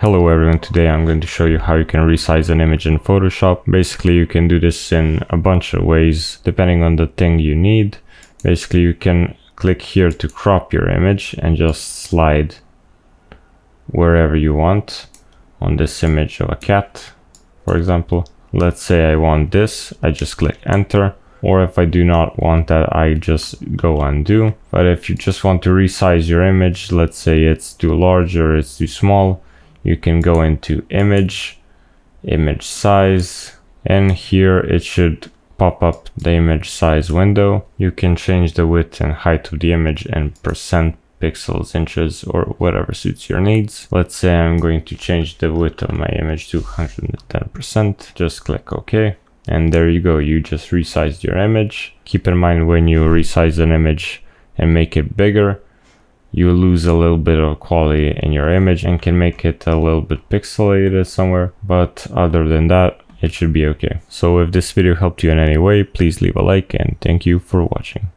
Hello everyone, today I'm going to show you how you can resize an image in Photoshop. Basically, you can do this in a bunch of ways depending on the thing you need. Basically, you can click here to crop your image and just slide wherever you want on this image of a cat, for example. Let's say I want this, I just click enter. Or if I do not want that, I just go undo. But if you just want to resize your image, let's say it's too large or it's too small, you can go into image size, and here it should pop up the image size window. You can change the width and height of the image in percent, pixels, inches, or whatever suits your needs. Let's say I'm going to change the width of my image to 110%. Just click OK. And there you go, you just resized your image. Keep in mind, when you resize an image and make it bigger, you lose a little bit of quality in your image and can make it a little bit pixelated somewhere. But other than that, it should be okay. So if this video helped you in any way, please leave a like and thank you for watching.